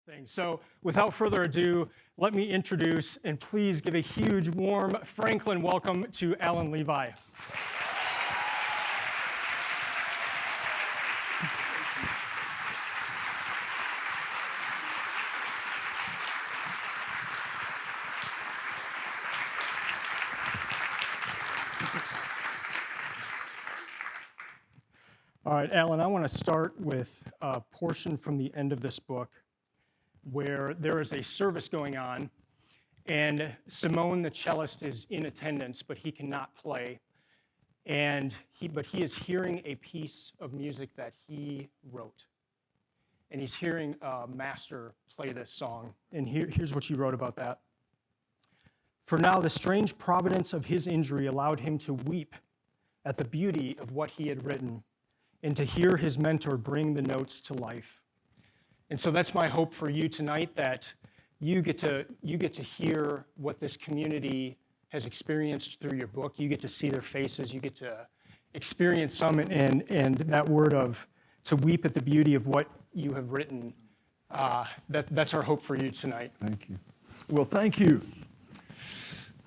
thing. So without further ado, let me introduce and please give a huge, warm Franklin welcome to Alan Levi. All right, Alan, I want to start with a portion from the end of this book where there is a service going on, and Simone, the cellist, is in attendance, but he cannot play. But he is hearing a piece of music that he wrote. And he's hearing a master play this song. And here's what you wrote about that. For now, the strange providence of his injury allowed him to weep at the beauty of what he had written, and to hear his mentor bring the notes to life. And so that's my hope for you tonight, that you get to hear what this community has experienced through your book. You get to see their faces. You get to experience some, and that word of to weep at the beauty of what you have written. That's our hope for you tonight. Thank you. Well, thank you.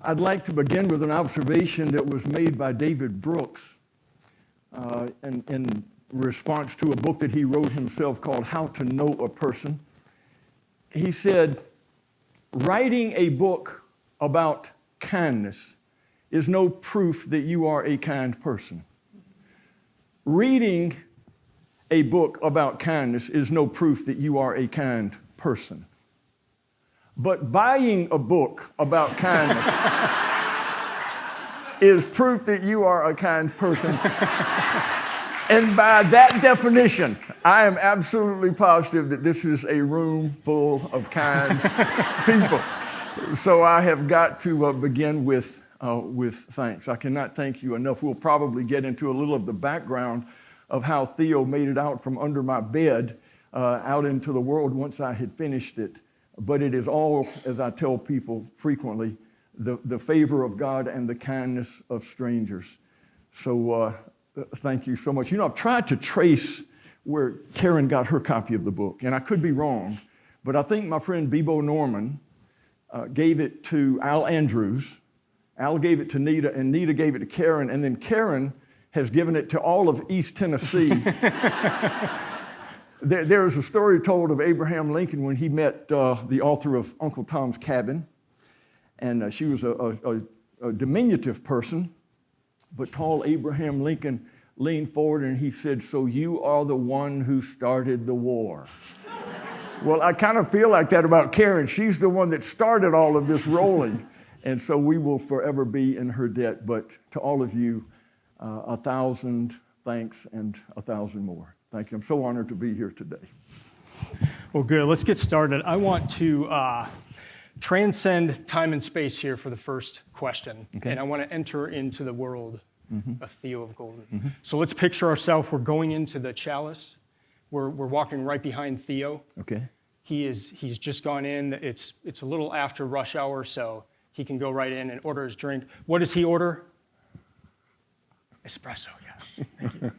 I'd like to begin with an observation that was made by David Brooks in response to a book that he wrote himself called How to Know a Person. He said, writing a book about kindness is no proof that you are a kind person. Reading a book about kindness is no proof that you are a kind person. But buying a book about kindness is proof that you are a kind person. And by that definition, I am absolutely positive that this is a room full of kind people. So I have got to begin with thanks. I cannot thank you enough. We'll probably get into a little of the background of how Theo made it out from under my bed out into the world once I had finished it. But it is all, as I tell people frequently, the favor of God and the kindness of strangers. So thank you so much. You know, I've tried to trace where Karen got her copy of the book, and I could be wrong, but I think my friend Bebo Norman gave it to Al Andrews. Al gave it to Nita, and Nita gave it to Karen, and then Karen has given it to all of East Tennessee. There is a story told of Abraham Lincoln when he met the author of Uncle Tom's Cabin, and she was a diminutive person, but tall Abraham Lincoln leaned forward and he said, "So you are the one who started the war." Well, I kind of feel like that about Karen. She's the one that started all of this rolling, and so we will forever be in her debt. But to all of you, 1,000 thanks and 1,000 more. Thank you. I'm so honored to be here today. Well, good. Let's get started. I want to transcend time and space here for the first question. Okay. And I want to enter into the world of Theo of Golden. So let's picture ourselves. We're going into the chalice. We're walking right behind Theo. Okay. He's just gone in. It's a little after rush hour, so he can go right in and order his drink. What does he order? Espresso, yes. Thank you.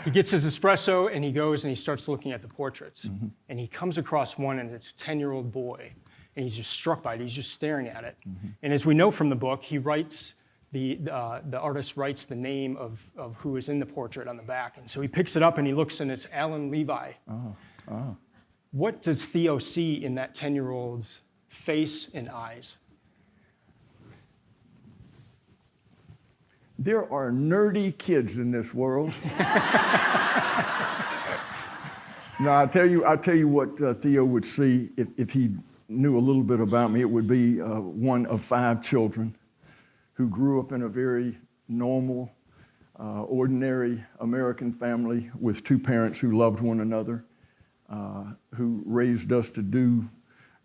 He gets his espresso and he goes and he starts looking at the portraits. And he comes across one, and it's a 10-year-old boy. And he's just struck by it. He's just staring at it. And as we know from the book, he writes, the artist writes the name of who is in the portrait on the back. And so he picks it up and he looks, and it's Alan Levi. What does Theo see in that 10-year-old's face and eyes? There are nerdy kids in this world. No, I'll tell you what Theo would see if he knew a little bit about me. It would be one of 5 children who grew up in a very normal, ordinary American family with 2 parents who loved one another, who raised us to do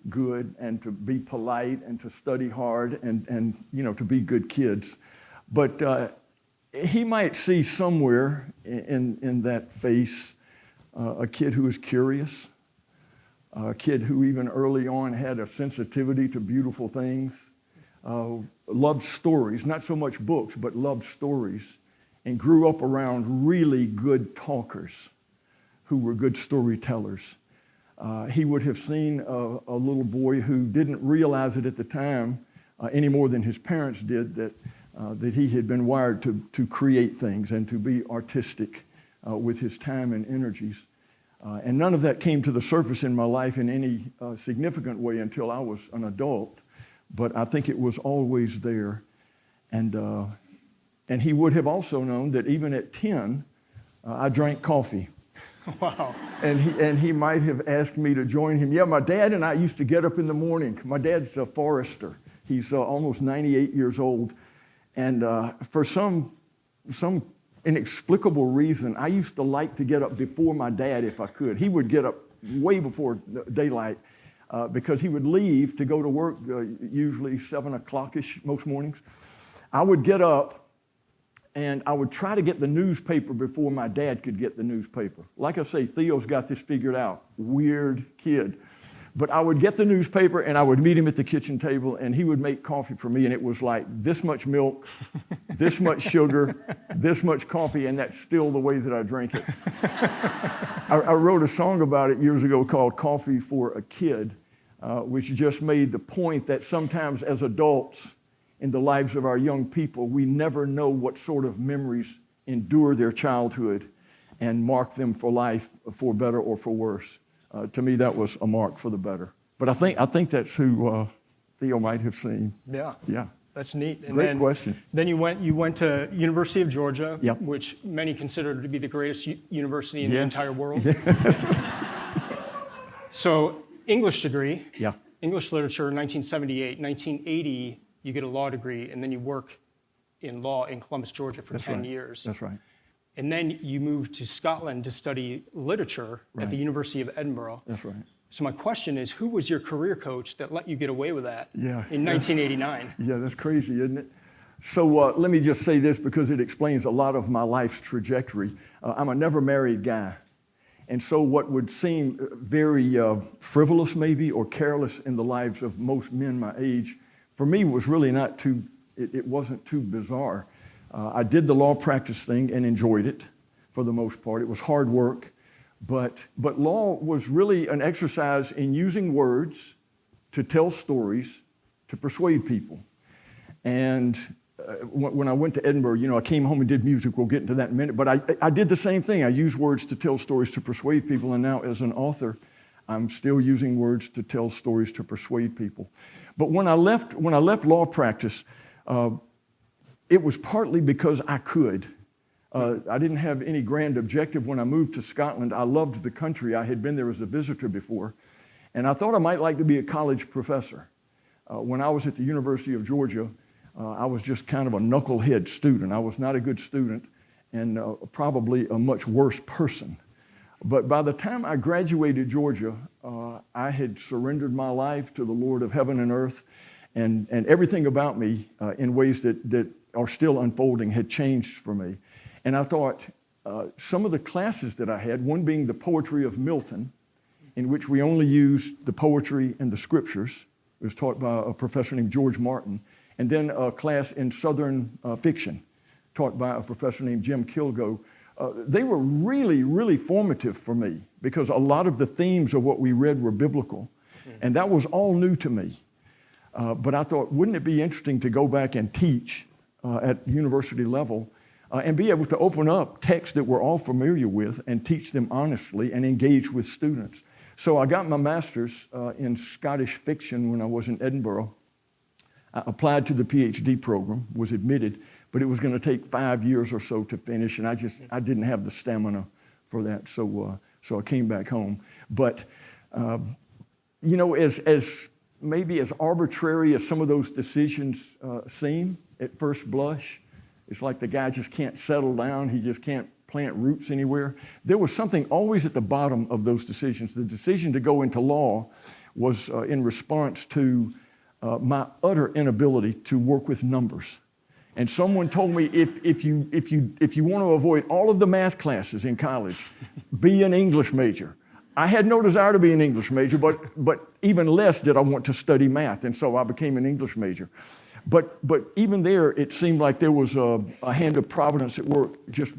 good and to be polite and to study hard and to be good kids. But he might see somewhere in that face a kid who is curious, a kid who even early on had a sensitivity to beautiful things, loved stories, not so much books, but loved stories, and grew up around really good talkers who were good storytellers. he would have seen a little boy who didn't realize it at the time any more than his parents did, that he had been wired to create things and to be artistic with his time and energies. And none of that came to the surface in my life in any significant way until I was an adult, but I think it was always there. And he would have also known that even at 10, I drank coffee. Wow. And he might have asked me to join him. Yeah, my dad and I used to get up in the morning. My dad's a forester. He's almost 98 years old. And for some inexplicable reason, I used to like to get up before my dad if I could. He would get up way before daylight because he would leave to go to work usually 7 o'clock-ish most mornings. I would get up and I would try to get the newspaper before my dad could get the newspaper. Like I say, Theo's got this figured out. Weird kid. But I would get the newspaper and I would meet him at the kitchen table and he would make coffee for me, and it was like this much milk, this much sugar, this much coffee, and that's still the way that I drink it. I wrote a song about it years ago called Coffee for a Kid, which just made the point that sometimes as adults in the lives of our young people, we never know what sort of memories endure their childhood and mark them for life, for better or for worse. To me, that was a mark for the better. But I think that's who Theo might have seen. Yeah. Yeah. That's neat. And Great question. Then you went to University of Georgia, Yep. which many consider to be the greatest university in the Yes. entire world. So English degree, Yeah. English literature, 1978. 1980, you get a law degree, and then you work in law in Columbus, Georgia for 10 right. years. That's right. And then you moved to Scotland to study literature at the University of Edinburgh. That's right. So my question is, who was your career coach that let you get away with that in 1989? Yeah, that's crazy, isn't it? So let me just say this because it explains a lot of my life's trajectory. I'm a never married guy. And so what would seem very frivolous maybe or careless in the lives of most men my age, for me was really not too, it wasn't too bizarre. I did the law practice thing and enjoyed it for the most part. It was hard work, but law was really an exercise in using words to tell stories to persuade people. And when I went to Edinburgh, I came home and did music. We'll get into that in a minute. But I did the same thing. I used words to tell stories to persuade people. And now as an author, I'm still using words to tell stories to persuade people. But when I left law practice, it was partly because I could. I didn't have any grand objective when I moved to Scotland. I loved the country. I had been there as a visitor before. And I thought I might like to be a college professor. When I was at the University of Georgia, I was just kind of a knucklehead student. I was not a good student and probably a much worse person. But by the time I graduated Georgia, I had surrendered my life to the Lord of heaven and earth, and everything about me in ways that are still unfolding had changed for me. And I thought some of the classes that I had, one being the poetry of Milton, in which we only used the poetry and the scriptures. It was taught by a professor named George Martin. And then a class in Southern fiction, taught by a professor named Jim Kilgo. They were really, really formative for me because a lot of the themes of what we read were biblical. And that was all new to me. But I thought, wouldn't it be interesting to go back and teach at university level and be able to open up texts that we're all familiar with and teach them honestly and engage with students. So I got my master's in Scottish fiction when I was in Edinburgh. I applied to the PhD program, was admitted, but it was going to take 5 years or so to finish, and I didn't have the stamina for that, so I came back home. But as maybe as arbitrary as some of those decisions seem at first blush, it's like the guy just can't settle down, he just can't plant roots anywhere. There was something always at the bottom of those decisions. The decision to go into law was in response to my utter inability to work with numbers. And someone told me, if you want to avoid all of the math classes in college, be an English major. I had no desire to be an English major, but even less did I want to study math, and so I became an English major. But even there, it seemed like there was a hand of providence at work, just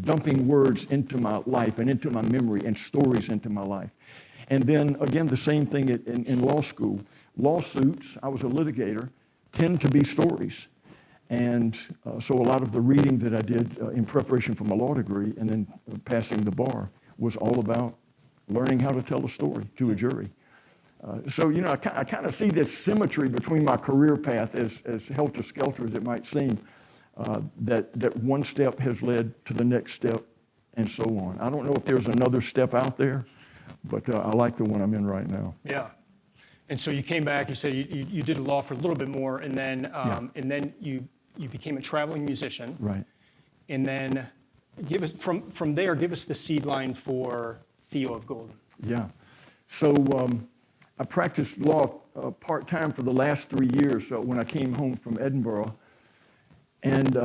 dumping words into my life and into my memory and stories into my life. And then again, the same thing in law school. Lawsuits, I was a litigator, tend to be stories. And so a lot of the reading that I did in preparation for my law degree and then passing the bar was all about learning how to tell a story to a jury. So, I kind of see this symmetry between my career path, as helter-skelter as it might seem, that one step has led to the next step and so on. I don't know if there's another step out there, but I like the one I'm in right now. Yeah. And so you came back, you said you did law for a little bit more, and then you became a traveling musician. Right. And then give us from there, give us the seed line for Theo of Golden. Yeah. So I practiced law part-time for the last 3 years when I came home from Edinburgh. And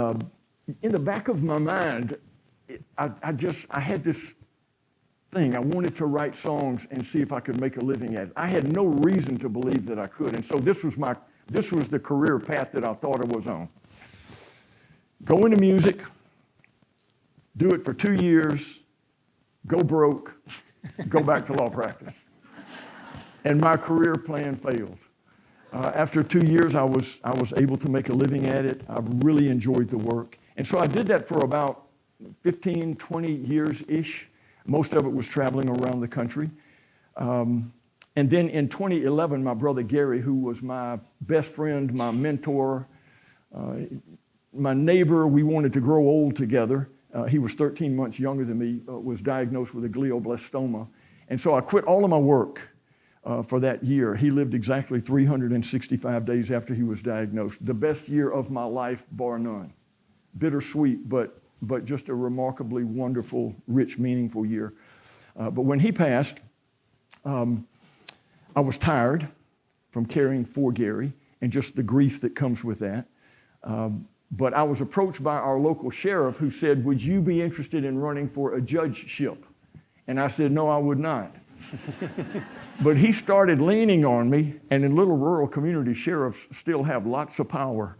in the back of my mind, I had this thing. I wanted to write songs and see if I could make a living at it. I had no reason to believe that I could. And so this was the career path that I thought I was on. Go into music, do it for 2 years, go broke, go back to law practice. And my career plan failed. After 2 years, I was able to make a living at it. I really enjoyed the work. And so I did that for about 15, 20 years-ish. Most of it was traveling around the country. And then in 2011, my brother Gary, who was my best friend, my mentor, my neighbor, we wanted to grow old together. He was 13 months younger than me, was diagnosed with a glioblastoma. And so I quit all of my work for that year. He lived exactly 365 days after he was diagnosed. The best year of my life, bar none. Bittersweet, but just a remarkably wonderful, rich, meaningful year. But when he passed, I was tired from caring for Gary and just the grief that comes with that. But I was approached by our local sheriff who said, "Would you be interested in running for a judgeship?" And I said, "No, I would not." But he started leaning on me, and in little rural communities, sheriffs still have lots of power.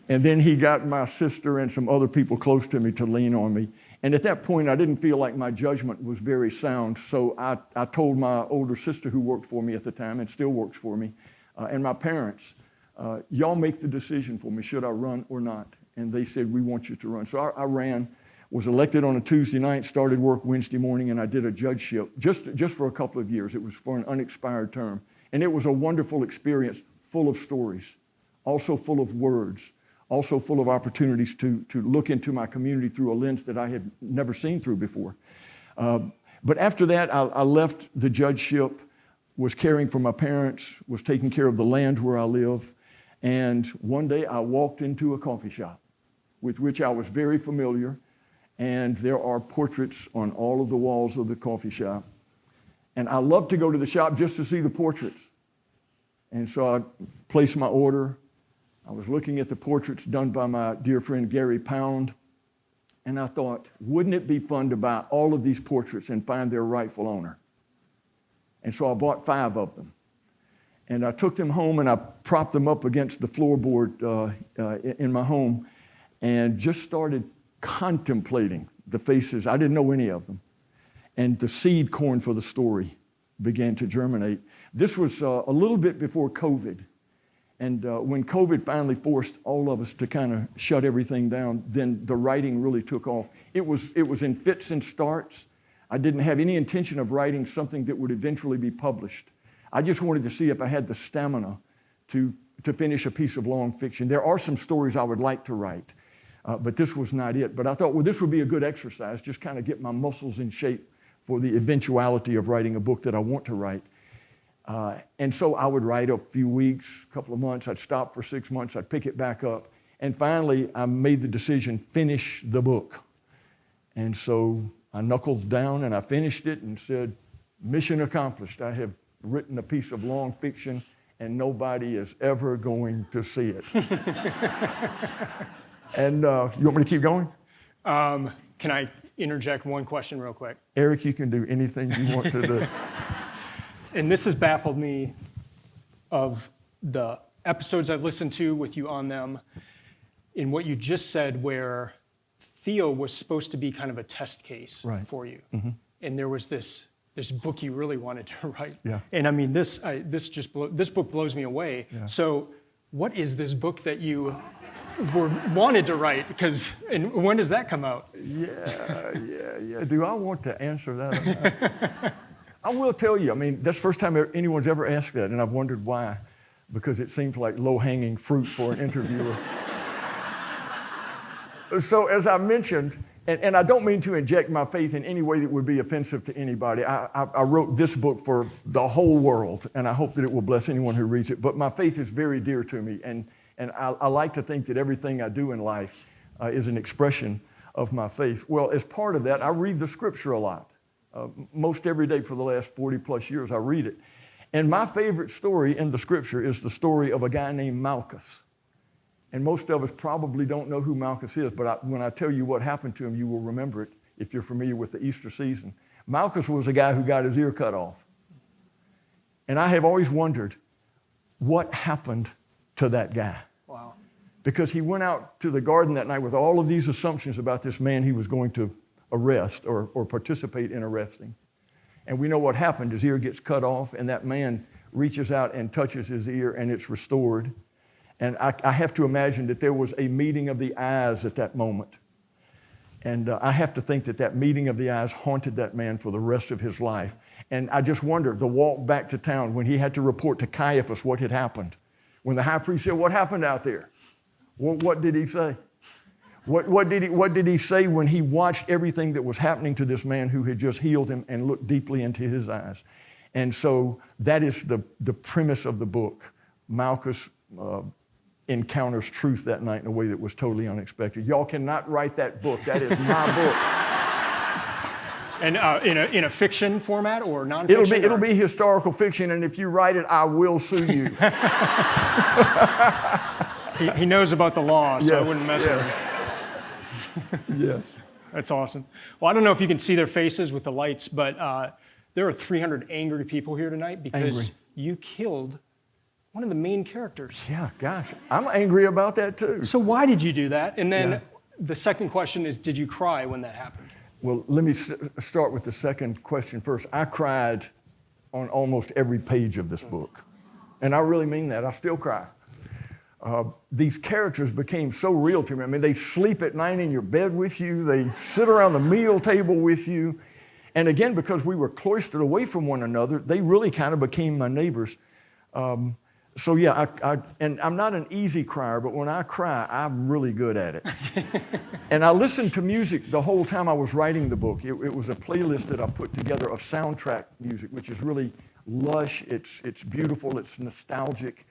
And then he got my sister and some other people close to me to lean on me. And at that point, I didn't feel like my judgment was very sound, so I told my older sister who worked for me at the time and still works for me, and my parents, y'all make the decision for me, should I run or not? And they said, "We want you to run." So I ran, was elected on a Tuesday night, started work Wednesday morning, and I did a judgeship just for a couple of years. It was for an unexpired term. And it was a wonderful experience, full of stories, also full of words, also full of opportunities to look into my community through a lens that I had never seen through before. But after that, I left the judgeship, was caring for my parents, was taking care of the land where I live, and one day I walked into a coffee shop with which I was very familiar, and there are portraits on all of the walls of the coffee shop. And I love to go to the shop just to see the portraits. And so I placed my order. I was looking at the portraits done by my dear friend Gary Pound, and I thought, wouldn't it be fun to buy all of these portraits and find their rightful owner? And so I bought 5 of them. And I took them home and I propped them up against the floorboard in my home and just started contemplating the faces. I didn't know any of them. And the seed corn for the story began to germinate. This was a little bit before COVID. And when COVID finally forced all of us to kind of shut everything down, then the writing really took off. It was in fits and starts. I didn't have any intention of writing something that would eventually be published. I just wanted to see if I had the stamina to finish a piece of long fiction. There are some stories I would like to write, but this was not it. But I thought, well, this would be a good exercise, just kind of get my muscles in shape for the eventuality of writing a book that I want to write. And so I would write a few weeks, a couple of months. I'd stop for 6 months. I'd pick it back up. And finally, I made the decision, finish the book. And so I knuckled down and I finished it and said, mission accomplished. I have written a piece of long fiction and nobody is ever going to see it. And you want me to keep going? Can I interject one question real quick? Erik, you can do anything you want to do. And this has baffled me of the episodes I've listened to with you on them, in what you just said, where Theo was supposed to be kind of a test case right. for you. Mm-hmm. And there was this this book you really wanted to write. Yeah. And I mean, this book blows me away. Yeah. So what is this book that you wanted to write? And when does that come out? Yeah. Do I want to answer that or not? I will tell you, I mean, that's the first time anyone's ever asked that, and I've wondered why, because it seems like low-hanging fruit for an interviewer. So as I mentioned, and I don't mean to inject my faith in any way that would be offensive to anybody. I wrote this book for the whole world, and I hope that it will bless anyone who reads it. But my faith is very dear to me, and I like to think that everything I do in life is an expression of my faith. Well, as part of that, I read the Scripture a lot. Most every day for the last 40 plus years, I read it. And my favorite story in the Scripture is the story of a guy named Malchus. And most of us probably don't know who Malchus is, but when I tell you what happened to him, you will remember it if you're familiar with the Easter season. Malchus was a guy who got his ear cut off. And I have always wondered what happened to that guy. Wow. Because he went out to the garden that night with all of these assumptions about this man he was going to arrest or participate in arresting. And we know what happened. His ear gets cut off, and that man reaches out and touches his ear, and it's restored. And I have to imagine that there was a meeting of the eyes at that moment. And I have to think that meeting of the eyes haunted that man for the rest of his life. And I just wonder, the walk back to town when he had to report to Caiaphas what had happened. When the high priest said, "What happened out there?" What did he say? What did he say when he watched everything that was happening to this man who had just healed him and looked deeply into his eyes? And so that is the premise of the book. Malchus encounters truth that night in a way that was totally unexpected. Y'all cannot write that book. That is my book. And in a fiction format or nonfiction? It'll be historical fiction, and if you write it, I will sue you. He knows about the law, so I wouldn't mess with him. Yes. That's awesome. Well, I don't know if you can see their faces with the lights, but there are 300 angry people here tonight because you killed one of the main characters. Yeah, gosh. I'm angry about that too. So why did you do that? And then the second question is, did you cry when that happened? Well, let me start with the second question first. I cried on almost every page of this book. And I really mean that. I still cry. These characters became so real to me. I mean, they sleep at night in your bed with you. They sit around the meal table with you. And again, because we were cloistered away from one another, they really kind of became my neighbors. So yeah, and I'm not an easy crier, but when I cry, I'm really good at it. And I listened to music the whole time I was writing the book. It was a playlist that I put together of soundtrack music, which is really lush, it's beautiful, it's nostalgic.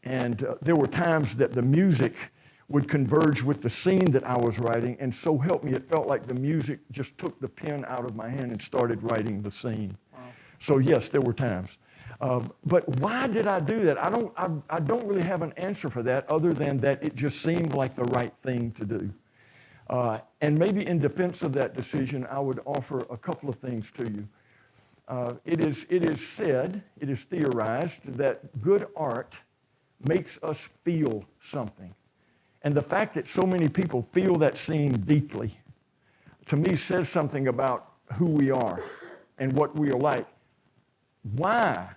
And there were times that the music would converge with the scene that I was writing, and so help me, it felt like the music just took the pen out of my hand and started writing the scene. Wow. So yes, there were times. But why did I do that? I don't really have an answer for that other than that it just seemed like the right thing to do. And maybe in defense of that decision, I would offer a couple of things to you. It is said, it is theorized that good art makes us feel something. And the fact that so many people feel that scene deeply, to me, says something about who we are and what we are like. Why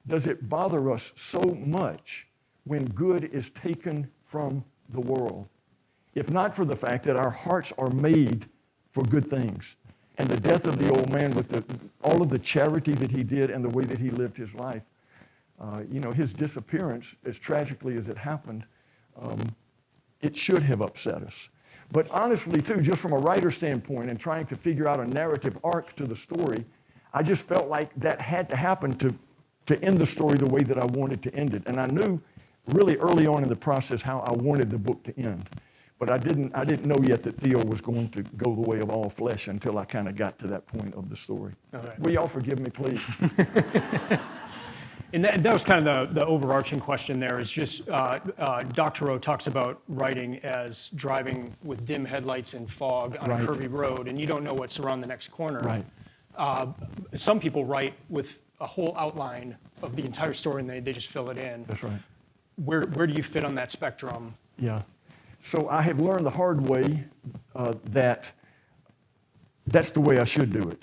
does it bother us so much when good is taken from the world? If not for the fact that our hearts are made for good things. And the death of the old man with all of the charity that he did and the way that he lived his life, his disappearance, as tragically as it happened, it should have upset us. But honestly, too, just from a writer's standpoint and trying to figure out a narrative arc to the story, I just felt like that had to happen to end the story the way that I wanted to end it. And I knew really early on in the process how I wanted the book to end. But I didn't know yet that Theo was going to go the way of all flesh until I kind of got to that point of the story. Right. Will y'all forgive me, please? And that was kind of the overarching question there is just, Dr. O talks about writing as driving with dim headlights and fog on a curvy road, and you don't know what's around the next corner. Right. Some people write with a whole outline of the entire story, and they just fill it in. That's right. Where do you fit on that spectrum? Yeah. So I have learned the hard way that that's the way I should do it.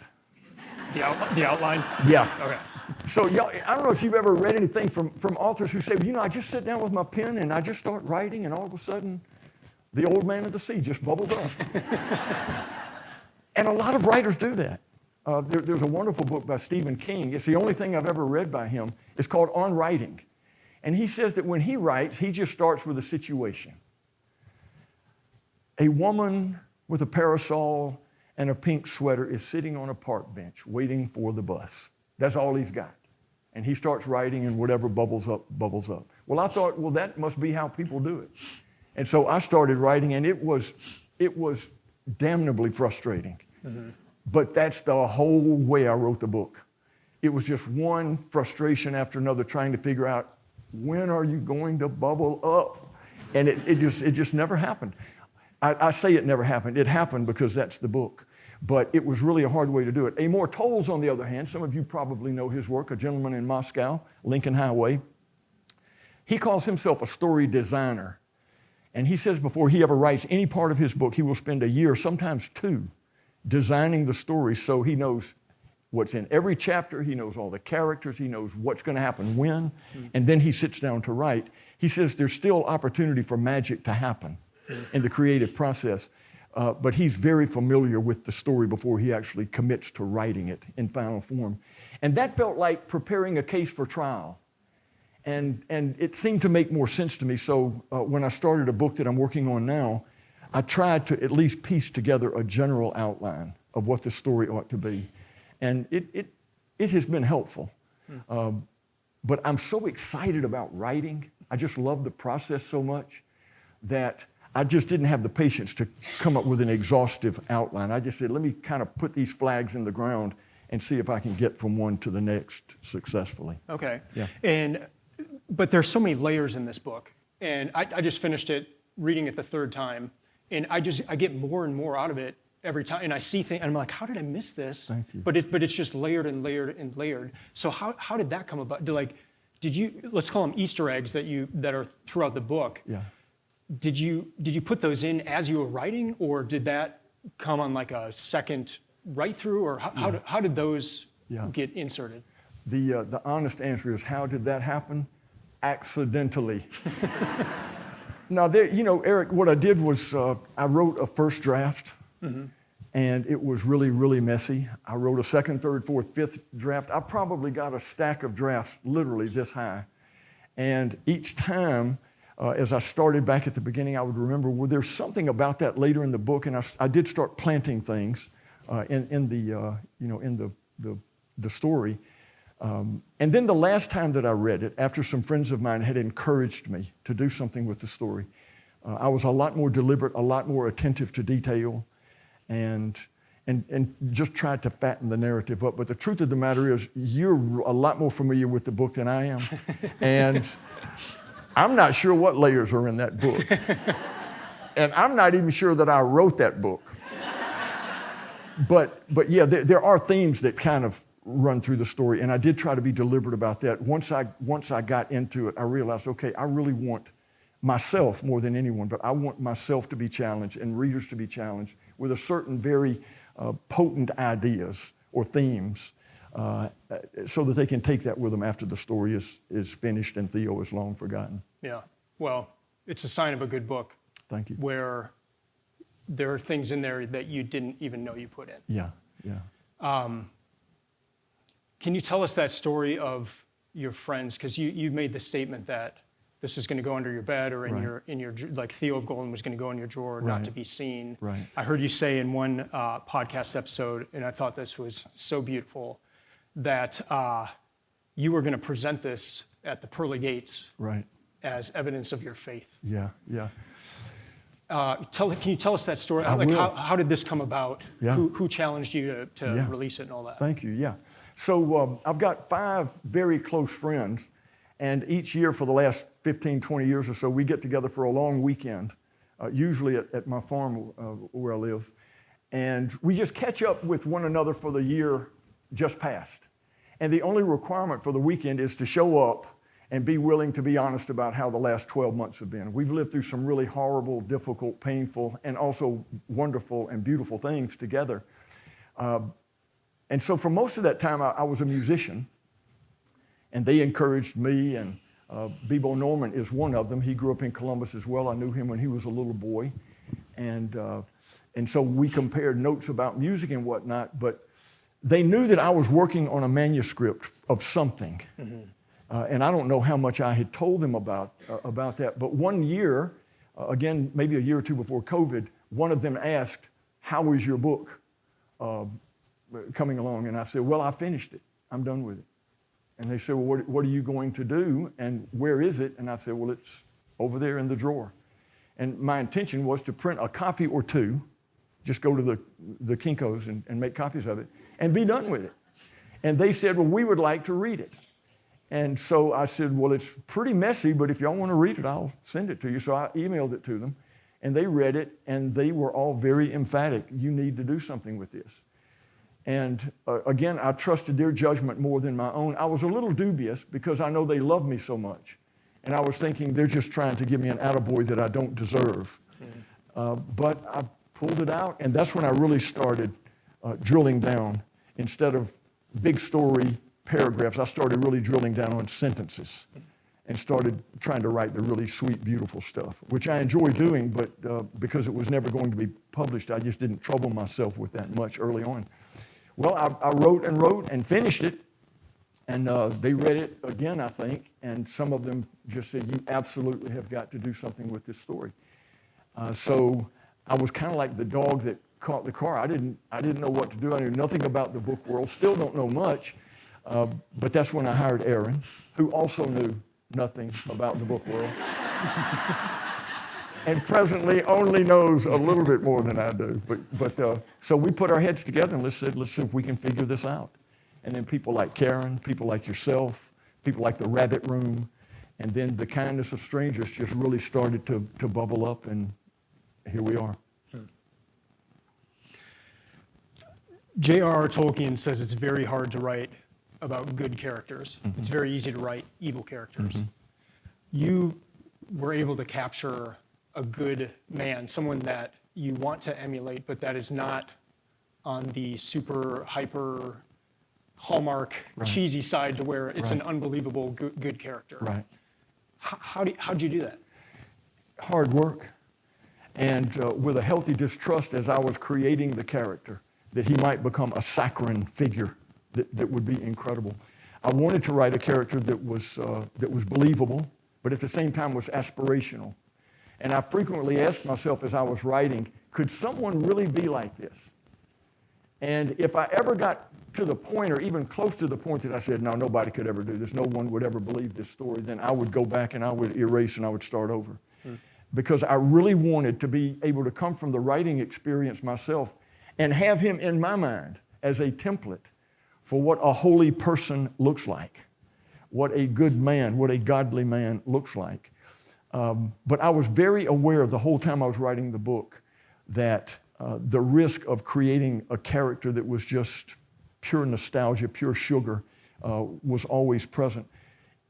The outline? Yeah. Okay. So y'all, I don't know if you've ever read anything from authors who say, I just sit down with my pen and I just start writing, and all of a sudden, the old man of the sea just bubbles up. And a lot of writers do that. There's a wonderful book by Stephen King. It's the only thing I've ever read by him. It's called On Writing. And he says that when he writes, he just starts with a situation. A woman with a parasol and a pink sweater is sitting on a park bench waiting for the bus. That's all he's got. And he starts writing, and whatever bubbles up, bubbles up. Well, I thought, that must be how people do it. And so I started writing, and it was damnably frustrating. Mm-hmm. But that's the whole way I wrote the book. It was just one frustration after another, trying to figure out, when are you going to bubble up? And it just never happened. I say it never happened. It happened because that's the book. But it was really a hard way to do it. Amor Towles, on the other hand, some of you probably know his work, a gentleman in Moscow, Lincoln Highway. He calls himself a story designer. And he says before he ever writes any part of his book, he will spend a year, sometimes 2, designing the story so he knows what's in every chapter, he knows all the characters, he knows what's going to happen when, and then he sits down to write. He says there's still opportunity for magic to happen in the creative process, but he's very familiar with the story before he actually commits to writing it in final form. And that felt like preparing a case for trial. And it seemed to make more sense to me, so when I started a book that I'm working on now, I tried to at least piece together a general outline of what the story ought to be. And it has been helpful. But I'm so excited about writing. I just love the process so much that I just didn't have the patience to come up with an exhaustive outline. I just said, let me kind of put these flags in the ground and see if I can get from one to the next successfully. Okay. Yeah. But there's so many layers in this book. And I just finished it, reading it the 3rd time. And I get more and more out of it every time, and I see things, and I'm like, how did I miss this? Thank you. But it's just layered and layered and layered. So how did that come about? Did you, let's call them Easter eggs that are throughout the book? Yeah. Did you put those in as you were writing, or did that come on like a second write through, or how did those get inserted? The honest answer is, how did that happen? Accidentally. Now, Erik, what I did was I wrote a first draft. Mm-hmm. And it was really, really messy. I wrote a 2nd, 3rd, 4th, 5th draft. I probably got a stack of drafts literally this high. And each time, as I started back at the beginning, I would remember, well, there's something about that later in the book, and I did start planting things in the story. And then the last time that I read it, after some friends of mine had encouraged me to do something with the story, I was a lot more deliberate, a lot more attentive to detail, and just tried to fatten the narrative up. But the truth of the matter is, you're a lot more familiar with the book than I am. And I'm not sure what layers are in that book. And I'm not even sure that I wrote that book. But yeah, there are themes that kind of run through the story, and I did try to be deliberate about that. Once I got into it, I realized, okay, I really want myself more than anyone, but I want myself to be challenged and readers to be challenged with a certain very potent ideas or themes so that they can take that with them after the story is finished and Theo is long forgotten. Yeah, well, it's a sign of a good book. Thank you. Where there are things in there that you didn't even know you put in. Yeah. Can you tell us that story of your friends? Because you made the statement that this is going to go under your bed or in your like Theo of Golden was going to go in your drawer, not to be seen. Right. I heard you say in one podcast episode, and I thought this was so beautiful, that you were going to present this at the pearly gates as evidence of your faith. Yeah. Can you tell us that story? I like will. How did this come about? Yeah. Who challenged you to release it and all that? Thank you. Yeah. So I've got 5 very close friends, and each year for the last 15, 20 years or so, we get together for a long weekend, usually at my farm where I live, and we just catch up with one another for the year just passed. And the only requirement for the weekend is to show up and be willing to be honest about how the last 12 months have been. We've lived through some really horrible, difficult, painful, and also wonderful and beautiful things together. And so for most of that time, I was a musician, and they encouraged me, and Bebo Norman is one of them. He grew up in Columbus as well. I knew him when he was a little boy. And so we compared notes about music and whatnot, but they knew that I was working on a manuscript of something. And I don't know how much I had told them about that, but one year, again, maybe a year or two before COVID, one of them asked, "How is your book coming along?" And I said, "Well, I finished it. I'm done with it." And they said, "Well, what are you going to do, and where is it?" And I said, "Well, it's over there in the drawer." And my intention was to print a copy or two, just go to the Kinko's and make copies of it, and be done with it. And they said, "Well, we would like to read it." And so I said, "Well, it's pretty messy, but if y'all want to read it, I'll send it to you." So I emailed it to them, and they read it, and they were all very emphatic. "You need to do something with this." And again, I trusted their judgment more than my own. I was a little dubious because I know they love me so much. And I was thinking they're just trying to give me an attaboy that I don't deserve. But I pulled it out, and that's when I really started drilling down. Instead of big story paragraphs, I started really drilling down on sentences and started trying to write the really sweet, beautiful stuff, which I enjoy doing, but because it was never going to be published, I just didn't trouble myself with that much early on. Well, I wrote and finished it, and they read it again, I think, and some of them just said, "You absolutely have got to do something with this story." So I was kind of like the dog that caught the car. I didn't know what to do. I knew nothing about the book world, still don't know much, but that's when I hired Aaron, who also knew nothing about the book world. And presently only knows a little bit more than I do. But so we put our heads together and let's see if we can figure this out. And then people like Karen, people like yourself, people like the Rabbit Room, and then the kindness of strangers just really started to bubble up, and here we are. J.R.R. Tolkien says it's very hard to write about good characters. It's very easy to write evil characters. You were able to capture a good man, someone that you want to emulate, but that is not on the super hyper Hallmark cheesy side to where it's an unbelievable good character. Right. How'd you do that? Hard work, and with a healthy distrust as I was creating the character, that he might become a saccharine figure that would be incredible. I wanted to write a character that was believable, but at the same time was aspirational. And I frequently asked myself as I was writing, could someone really be like this? And if I ever got to the point, or even close to the point that I said, no, nobody could ever do this, no one would ever believe this story, then I would go back and I would erase and I would start over. Because I really wanted to be able to come from the writing experience myself and have him in my mind as a template for what a holy person looks like, what a good man, what a godly man looks like. But I was very aware the whole time I was writing the book that the risk of creating a character that was just pure nostalgia, pure sugar, was always present.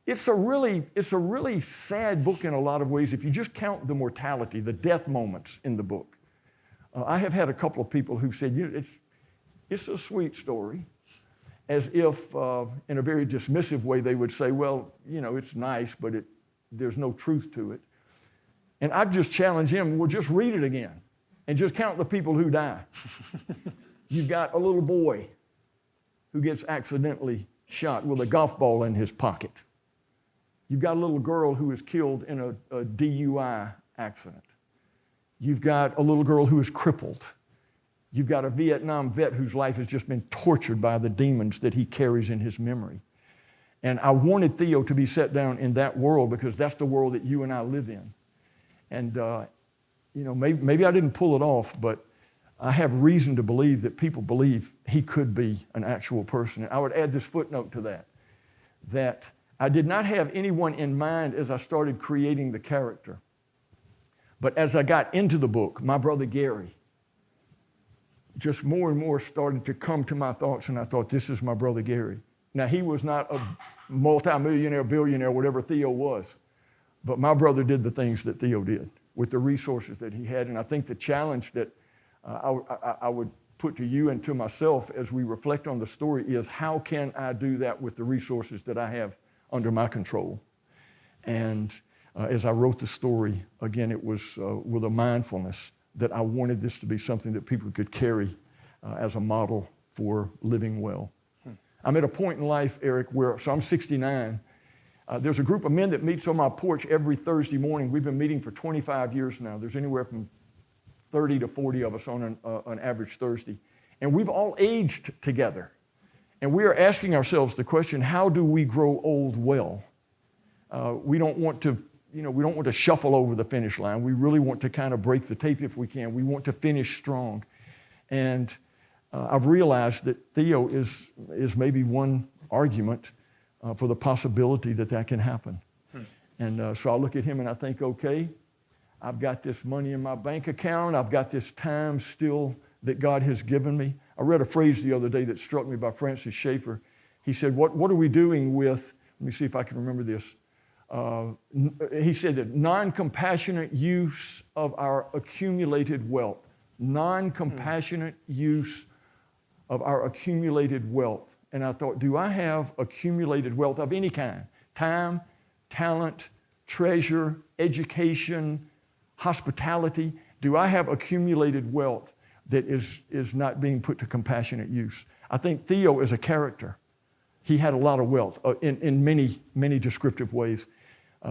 It's a really sad book in a lot of ways if you just count the mortality, the death moments in the book. I have had a couple of people who said, it's a sweet story, as if in a very dismissive way they would say, well, it's nice, but there's no truth to it. And I'd just challenge him, well, just read it again and just count the people who die. You've got a little boy who gets accidentally shot with a golf ball in his pocket. You've got a little girl who is killed in a DUI accident. You've got a little girl who is crippled. You've got a Vietnam vet whose life has just been tortured by the demons that he carries in his memory. And I wanted Theo to be set down in that world because that's the world that you and I live in. And, maybe I didn't pull it off, but I have reason to believe that people believe he could be an actual person. And I would add this footnote to that I did not have anyone in mind as I started creating the character. But as I got into the book, my brother Gary just more and more started to come to my thoughts, and I thought, this is my brother Gary. Now, he was not a multimillionaire, billionaire, whatever Theo was, but my brother did the things that Theo did with the resources that he had, and I think the challenge that I would put to you and to myself as we reflect on the story is, how can I do that with the resources that I have under my control? And as I wrote the story, again, it was with a mindfulness that I wanted this to be something that people could carry as a model for living well. I'm at a point in life, Eric, so I'm 69. There's a group of men that meets on my porch every Thursday morning. We've been meeting for 25 years now. There's anywhere from 30 to 40 of us on an average Thursday. And we've all aged together. And we are asking ourselves the question, how do we grow old well? We don't want to shuffle over the finish line. We really want to kind of break the tape if we can. We want to finish strong. And I've realized that Theo is maybe one argument for the possibility that can happen. And so I look at him and I think, okay, I've got this money in my bank account. I've got this time still that God has given me. I read a phrase the other day that struck me by Francis Schaeffer. He said, what are we doing with, let me see if I can remember this. He said that non-compassionate use of our accumulated wealth. Non-compassionate use of our accumulated wealth. And I thought, do I have accumulated wealth of any kind? Time, talent, treasure, education, hospitality. Do I have accumulated wealth that is not being put to compassionate use? I think Theo is a character. He had a lot of wealth in many, many descriptive ways,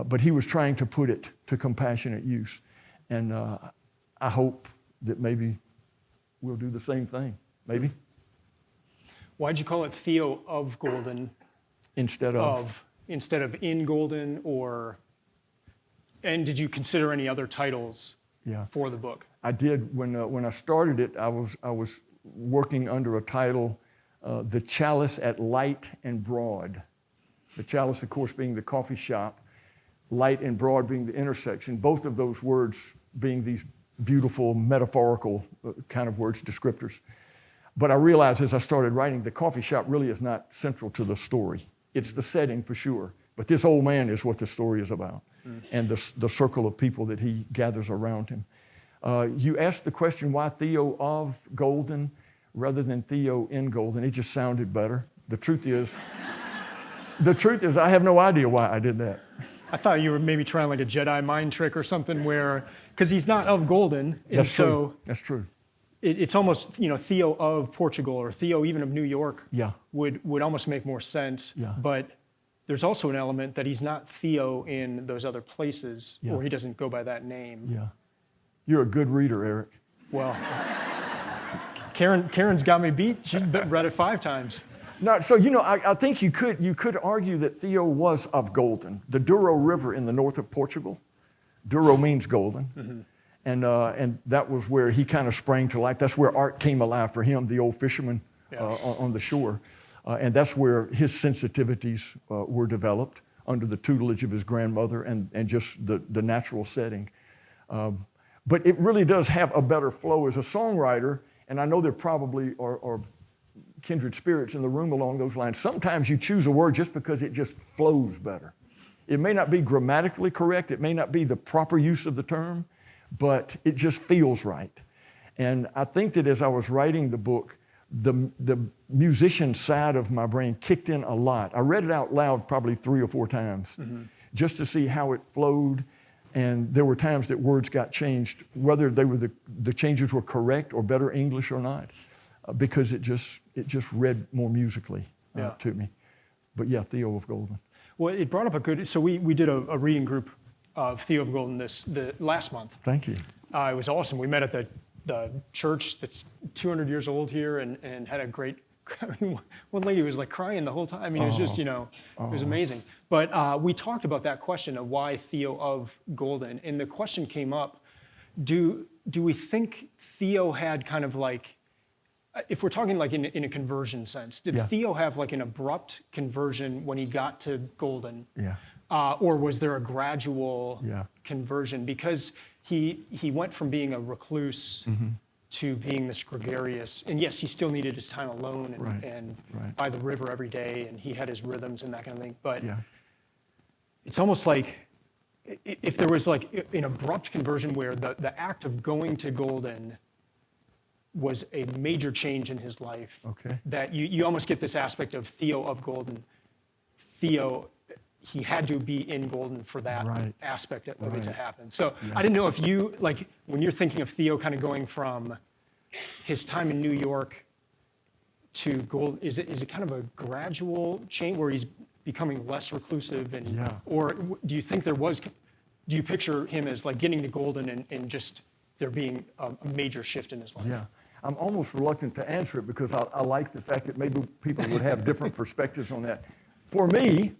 but he was trying to put it to compassionate use. And I hope that maybe we'll do the same thing. Maybe. Why'd you call it Theo of Golden instead of in Golden, and did you consider any other titles for the book? I did. When I started it, I was working under a title, The Chalice at Light and Broad. The chalice, of course, being the coffee shop, light and broad being the intersection, both of those words being these beautiful, metaphorical kind of words, descriptors. But I realized as I started writing, the coffee shop really is not central to the story. It's the setting for sure, but this old man is what the story is about, and the circle of people that he gathers around him. You asked the question, why Theo of Golden rather than Theo in Golden? It just sounded better. The truth is, I have no idea why I did that. I thought you were maybe trying like a Jedi mind trick or something because he's not of Golden. And That's so true. That's true. It's almost, Theo of Portugal or Theo even of New York would almost make more sense. Yeah. But there's also an element that he's not Theo in those other places, or he doesn't go by that name. Yeah. You're a good reader, Erik. Well, Karen's got me beat. She's read it 5 times. No, so I think you could argue that Theo was of Golden, the Douro River in the north of Portugal. Douro means golden. Mm-hmm. And that was where he kind of sprang to life. That's where art came alive for him, the old fisherman on the shore. And that's where his sensitivities were developed under the tutelage of his grandmother and just the natural setting. But it really does have a better flow as a songwriter, and I know there probably are kindred spirits in the room along those lines. Sometimes you choose a word just because it just flows better. It may not be grammatically correct, it may not be the proper use of the term, but it just feels right. And I think that as I was writing the book, the musician side of my brain kicked in a lot. I read it out loud probably 3 or 4 times just to see how it flowed. And there were times that words got changed, whether they were the changes were correct or better English or not, because it just read more musically to me. But yeah, Theo of Golden. Well, it brought up so we did a reading group of Theo of Golden the last month. Thank you. It was awesome. We met at the church that's 200 years old here and had a great, one lady was like crying the whole time. I mean, it was just, it was amazing. But we talked about that question of why Theo of Golden. And the question came up, do we think Theo had kind of like, if we're talking like in a conversion sense, did Theo have like an abrupt conversion when he got to Golden? Yeah. Or was there a gradual conversion? Because he went from being a recluse to being this gregarious, and yes, he still needed his time alone and by the river every day, and he had his rhythms and that kind of thing. But it's almost like if there was like an abrupt conversion where the act of going to Golden was a major change in his life. Okay. That you almost get this aspect of Theo of Golden. Theo, he had to be in Golden for that aspect of it to happen. So I didn't know if you, like, when you're thinking of Theo kind of going from his time in New York to Golden, is it kind of a gradual change where he's becoming less reclusive, and or do you think do you picture him as like getting to Golden and just there being a major shift in his life? Yeah. I'm almost reluctant to answer it because I like the fact that maybe people would have different perspectives on that. For me,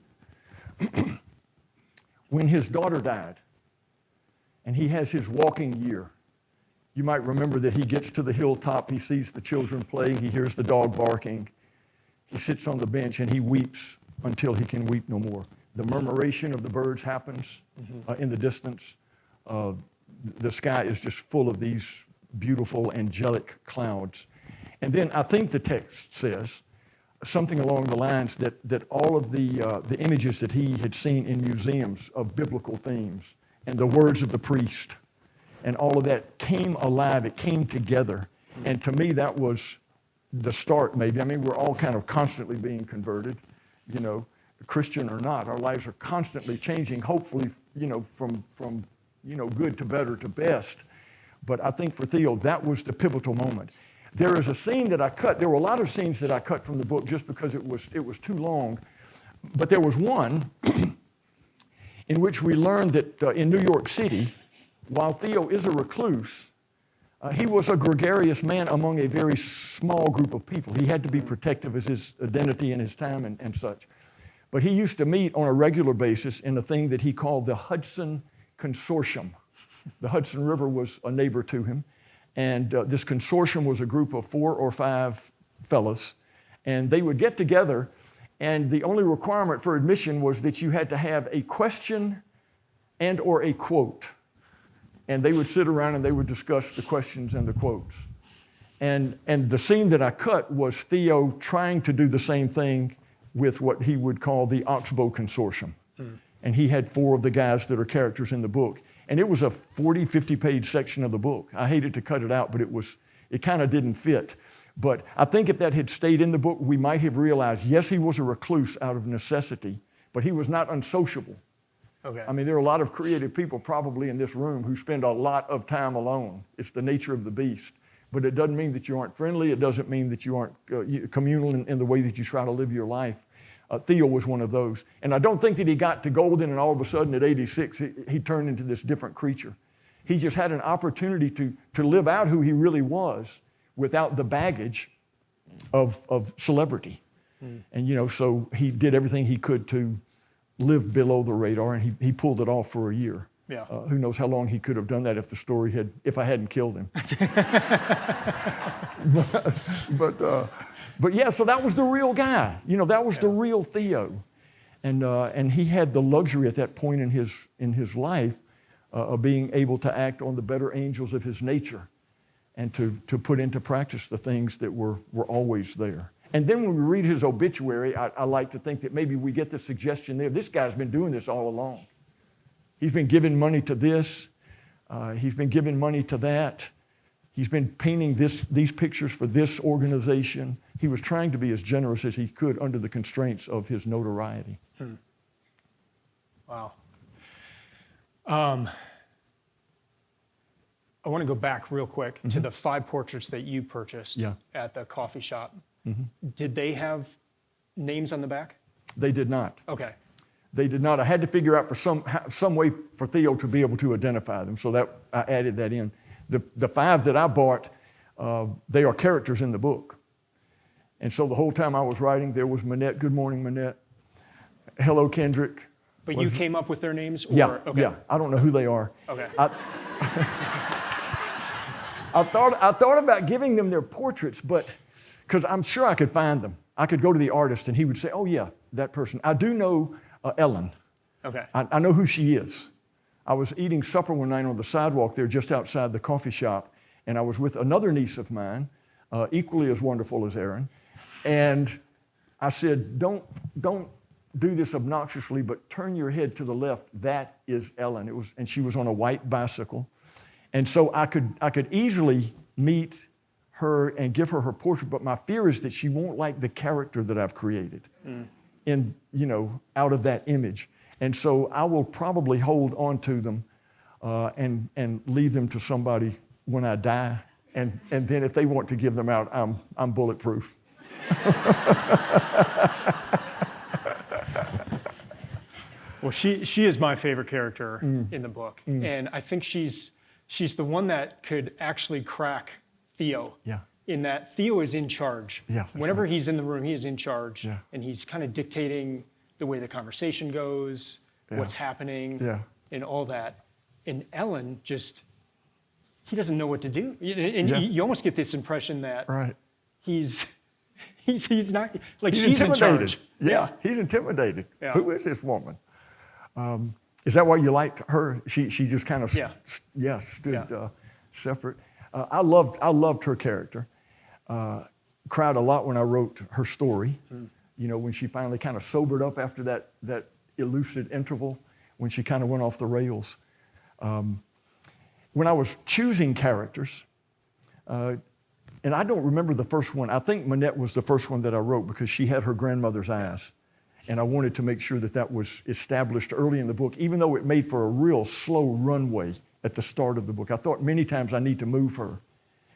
when his daughter died and he has his walking year, you might remember that he gets to the hilltop, he sees the children playing, he hears the dog barking, he sits on the bench and he weeps until he can weep no more. The murmuration of the birds happens in the distance. The sky is just full of these beautiful angelic clouds. And then I think the text says something along the lines that all of the images that he had seen in museums of biblical themes and the words of the priest and all of that came alive, it came together. And to me, that was the start, maybe. I mean, we're all kind of constantly being converted, you know, Christian or not. Our lives are constantly changing, hopefully, you know, from good to better to best. But I think for Theo, that was the pivotal moment. There is a scene that I cut. There were a lot of scenes that I cut from the book just because it was too long. But there was one in which we learned that in New York City, while Theo is a recluse, he was a gregarious man among a very small group of people. He had to be protective of his identity and his time and such. But he used to meet on a regular basis in a thing that he called the Hudson Consortium. The Hudson River was a neighbor to him. And this consortium was a group of 4 or 5 fellas. And they would get together, and the only requirement for admission was that you had to have a question and or a quote. And they would sit around and they would discuss the questions and the quotes. And the scene that I cut was Theo trying to do the same thing with what he would call the Oxbow Consortium. And he had 4 of the guys that are characters in the book. And it was a 40, 50-page section of the book. I hated to cut it out, but it kind of didn't fit. But I think if that had stayed in the book, we might have realized, yes, he was a recluse out of necessity, but he was not unsociable. Okay. I mean, there are a lot of creative people probably in this room who spend a lot of time alone. It's the nature of the beast. But it doesn't mean that you aren't friendly. It doesn't mean that you aren't communal in the way that you try to live your life. Theo was one of those. And I don't think that he got to Golden and all of a sudden at 86, he turned into this different creature. He just had an opportunity to live out who he really was without the baggage of celebrity. And, you know, so he did everything he could to live below the radar, and he pulled it off for a year. Yeah. Who knows how long he could have done that if I hadn't killed him. But yeah, so that was the real guy. You know, that was the real Theo. And he had the luxury at that point in his life of being able to act on the better angels of his nature and to put into practice the things that were always there. And then when we read his obituary, I like to think that maybe we get the suggestion there, this guy's been doing this all along. He's been giving money to this. He's been giving money to that. He's been painting these pictures for this organization. He was trying to be as generous as he could under the constraints of his notoriety. Wow. I want to go back real quick to the 5 portraits that you purchased at the coffee shop. Did they have names on the back? They did not. Okay. They did not. I had to figure out for some way for Theo to be able to identify them, so that I added that in. The 5 that I bought, they are characters in the book. And so the whole time I was writing, there was Manette. Good morning, Manette. Hello, Kendrick. But you came up with their names? Or? Yeah, okay. yeah. I don't know who they are. Okay. I thought about giving them their portraits, but because I'm sure I could find them. I could go to the artist and he would say, oh yeah, that person. I do know Ellen. Okay. I know who she is. I was eating supper one night on the sidewalk there just outside the coffee shop, and I was with another niece of mine, equally as wonderful as Erin, and I said, don't do this obnoxiously, but turn your head to the left. That is Ellen. And she was on a white bicycle. And so I could easily meet her and give her her portrait, but my fear is that she won't like the character that I've created in, out of that image. And so I will probably hold on to them and leave them to somebody when I die. And then if they want to give them out, I'm bulletproof. Well, she is my favorite character in the book. And I think she's the one that could actually crack Theo. Yeah. In that Theo is in charge. Yeah, Whenever he's in the room, he is in charge. Yeah. And he's kind of dictating the way the conversation goes, what's happening, and all that. And Ellen he doesn't know what to do. And you almost get this impression that he's not, like he's she's in charge. Yeah, he's intimidated. Yeah. Who is this woman? Is that why you liked her? She just kind of stood separate. I loved her character. Cried a lot when I wrote her story. When she finally kind of sobered up after that elusive interval, when she kind of went off the rails. When I was choosing characters, and I don't remember the first one. I think Manette was the first one that I wrote because she had her grandmother's eyes. And I wanted to make sure that was established early in the book, even though it made for a real slow runway at the start of the book. I thought many times I need to move her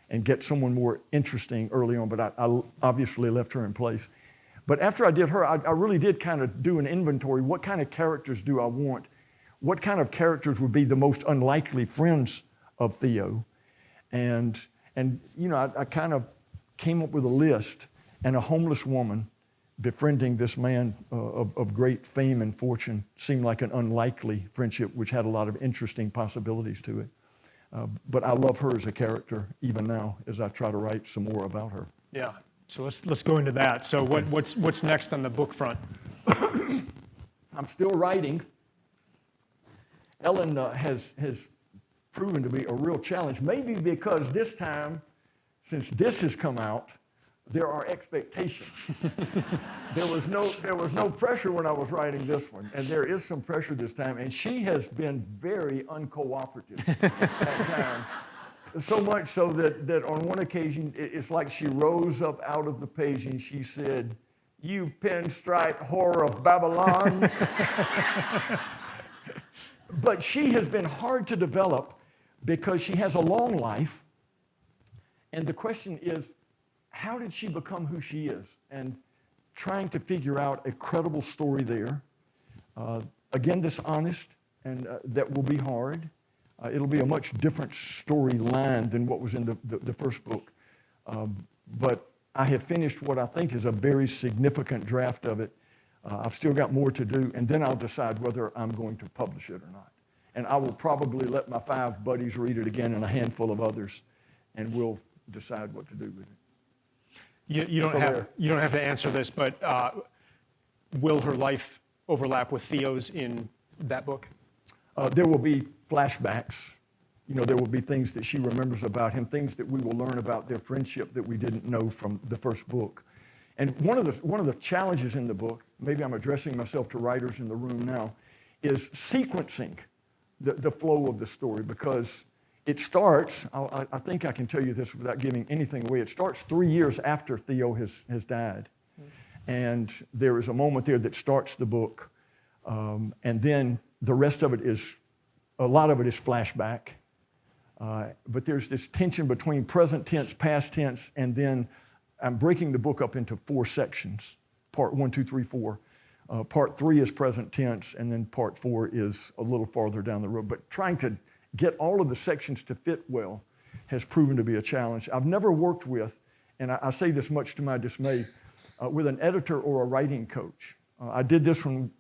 and get someone more interesting early on, but I obviously left her in place. But after I did her, I really did kind of do an inventory. What kind of characters do I want? What kind of characters would be the most unlikely friends of Theo? And I kind of came up with a list, and a homeless woman befriending this man of great fame and fortune seemed like an unlikely friendship, which had a lot of interesting possibilities to it. But I love her as a character even now as I try to write some more about her. Yeah. So let's go into that. So what's next on the book front? I'm still writing. Ellen has proven to be a real challenge, maybe because this time, since this has come out, there are expectations. There was no pressure when I was writing this one, and there is some pressure this time, and she has been very uncooperative at times. So much so that on one occasion, it's like she rose up out of the page and she said, "You pinstripe whore of Babylon." But she has been hard to develop because she has a long life, and the question is, how did she become who she is? And trying to figure out a credible story there. Again, dishonest, and that will be hard. It'll be a much different storyline than what was in the first book. But I have finished what I think is a very significant draft of it. I've still got more to do, and then I'll decide whether I'm going to publish it or not. And I will probably let my 5 buddies read it again and a handful of others, and we'll decide what to do with it. You don't have to answer this, but will her life overlap with Theo's in that book? There will be flashbacks. There will be things that she remembers about him, things that we will learn about their friendship that we didn't know from the first book. And one of the challenges in the book, maybe I'm addressing myself to writers in the room now, is sequencing the flow of the story, because it starts, I think I can tell you this without giving anything away, it starts 3 years after Theo has died. And there is a moment there that starts the book, and then the rest of it a lot of it is flashback. But there's this tension between present tense, past tense, and then I'm breaking the book up into 4 sections, part 1, 2, 3, 4. Part 3 is present tense, and then part 4 is a little farther down the road. But trying to get all of the sections to fit well has proven to be a challenge. I've never worked with, and I say this much to my dismay, with an editor or a writing coach. I did this one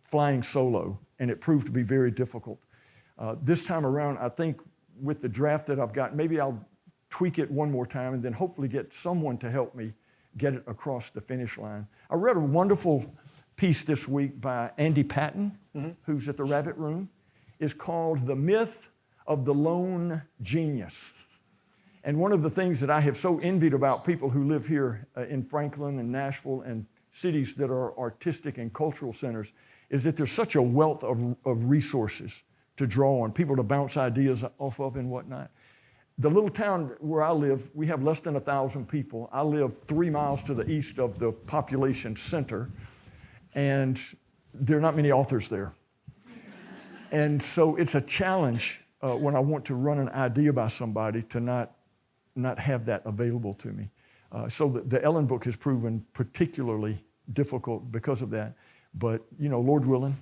flying solo, and it proved to be very difficult. This time around, I think with the draft that I've got, maybe I'll tweak it one more time and then hopefully get someone to help me get it across the finish line. I read a wonderful piece this week by Andy Patton, who's at the Rabbit Room. It's called "The Myth of the Lone Genius." And one of the things that I have so envied about people who live here in Franklin and Nashville and cities that are artistic and cultural centers is that there's such a wealth of resources to draw on, people to bounce ideas off of and whatnot. The little town where I live, we have less than 1,000 people. I live 3 miles to the east of the population center, and there are not many authors there. And so it's a challenge when I want to run an idea by somebody to not have that available to me. So the Ellen book has proven particularly difficult because of that. But, Lord willing,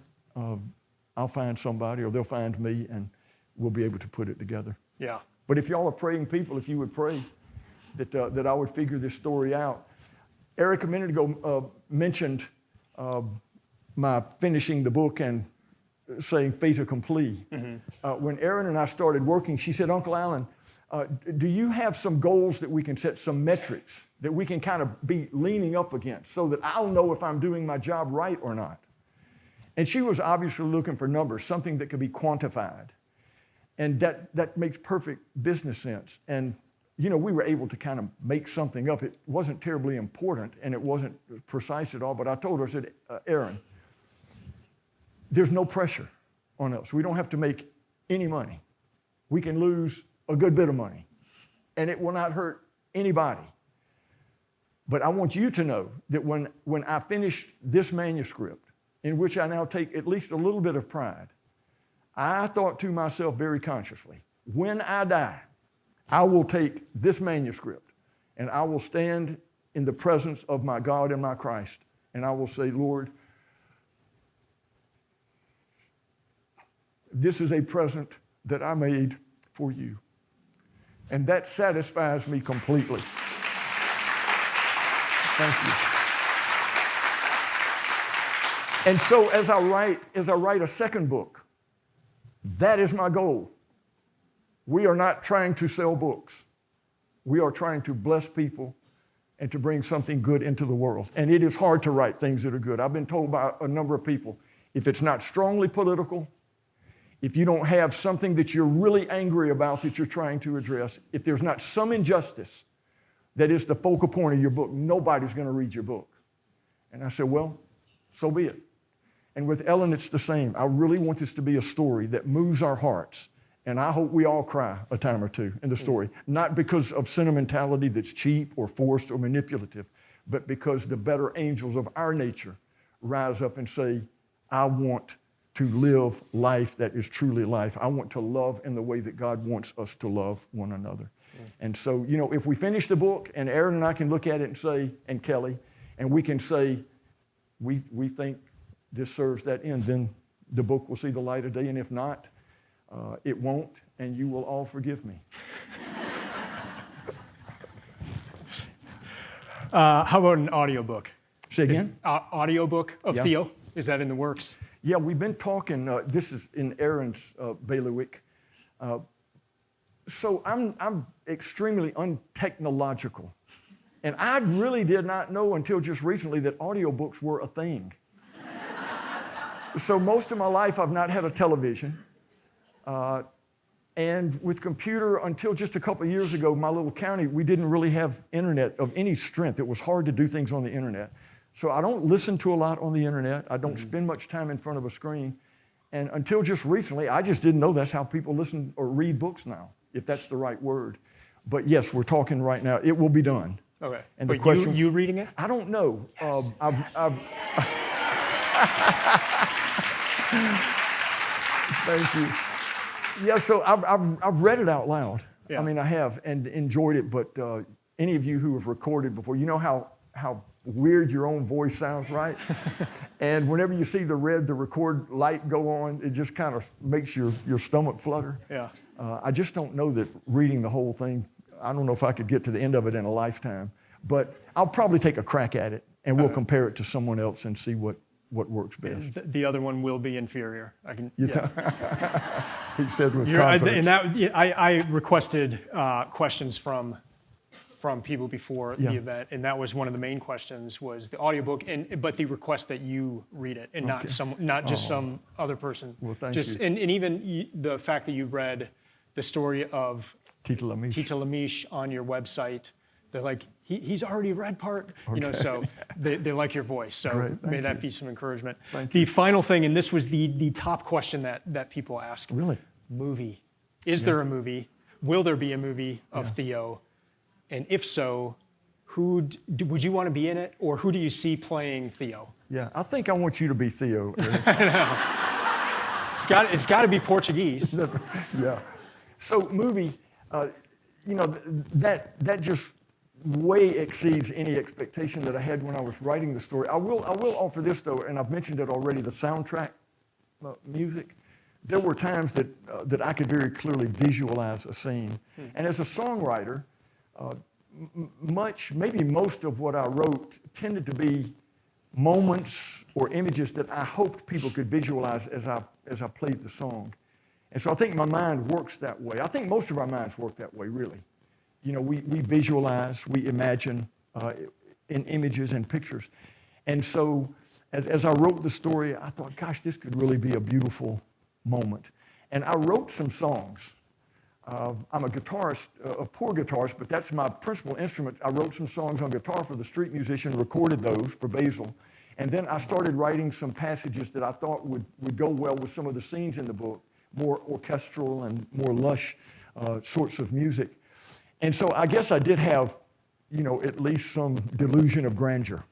I'll find somebody or they'll find me and we'll be able to put it together. Yeah. But if y'all are praying people, if you would pray that I would figure this story out. Erik a minute ago mentioned my finishing the book and saying fait accompli. Mm-hmm. When Erin and I started working, she said, Uncle Alan, do you have some goals that we can set, some metrics that we can kind of be leaning up against so that I'll know if I'm doing my job right or not? And she was obviously looking for numbers, something that could be quantified. And that makes perfect business sense. And, we were able to kind of make something up. It wasn't terribly important and it wasn't precise at all, but I told her, I said, Erin, there's no pressure on us. We don't have to make any money. We can lose a good bit of money and it will not hurt anybody. But I want you to know that when I finish this manuscript, in which I now take at least a little bit of pride, I thought to myself very consciously, when I die, I will take this manuscript and I will stand in the presence of my God and my Christ and I will say, Lord, this is a present that I made for you. And that satisfies me completely. Thank you. And so as I write a second book, that is my goal. We are not trying to sell books. We are trying to bless people and to bring something good into the world. And it is hard to write things that are good. I've been told by a number of people, if it's not strongly political, if you don't have something that you're really angry about that you're trying to address, if there's not some injustice that is the focal point of your book, nobody's going to read your book. And I said, well, so be it. And with Ellen, it's the same. I really want this to be a story that moves our hearts. And I hope we all cry a time or two in the story, not because of sentimentality that's cheap or forced or manipulative, but because the better angels of our nature rise up and say, I want to live life that is truly life. I want to love in the way that God wants us to love one another. And so, if we finish the book and Erin and I can look at it and say, and Kelly, and we can say, we think this serves that end, then the book will see the light of day. And if not, it won't, and you will all forgive me. How about an audiobook? Say again? Audiobook of Theo. Is that in the works? Yeah, we've been talking. This is in Erin's bailiwick. So I'm extremely untechnological. And I really did not know until just recently that audiobooks were a thing. So most of my life I've not had a television. And with computer, until just a couple of years ago, my little county, we didn't really have internet of any strength. It was hard to do things on the internet. So I don't listen to a lot on the internet. I don't spend much time in front of a screen. And until just recently, I just didn't know that's how people listen or read books now, if that's the right word. But yes, we're talking right now. It will be done. Okay. And but the question, you reading it? I don't know. Yes. Thank you. Yeah, so I've read it out loud. Yeah. I mean, I have and enjoyed it. But any of you who have recorded before, you know how weird your own voice sounds, right? And whenever you see the record light go on, it just kind of makes your stomach flutter. Yeah. I just don't know that reading the whole thing, I don't know if I could get to the end of it in a lifetime. But I'll probably take a crack at it, and we'll compare it to someone else and see what works best. The other one will be inferior. I can. He said with confidence. I requested questions from people before the event, and that was one of the main questions was the audiobook, but the request that you read it and not just some other person. Well, thank you. And even the fact that you read the story of Tita Lamish on your website. They're like, he's already read part, so they like your voice. So Great, may that be some encouragement. Thank the final thing, and this was the top question that people ask. Really? Movie. Is there a movie? will there be a movie of Theo? And if so, would you want to be in it, or who do you see playing Theo? Yeah, I think I want you to be Theo, Erik. It's got to be Portuguese. Yeah. So movie, that just way exceeds any expectation that I had when I was writing the story. I will offer this though, and I've mentioned it already, the soundtrack music. There were times that I could very clearly visualize a scene. And as a songwriter, maybe most of what I wrote tended to be moments or images that I hoped people could visualize as I played the song. And so I think my mind works that way. I think most of our minds work that way, really. We visualize, we imagine in images and pictures. And so as I wrote the story, I thought, gosh, this could really be a beautiful moment. And I wrote some songs. I'm a guitarist, a poor guitarist, but that's my principal instrument. I wrote some songs on guitar for the street musician, recorded those for Basil. And then I started writing some passages that I thought would go well with some of the scenes in the book, more orchestral and more lush sorts of music. And so I guess I did have, at least some delusion of grandeur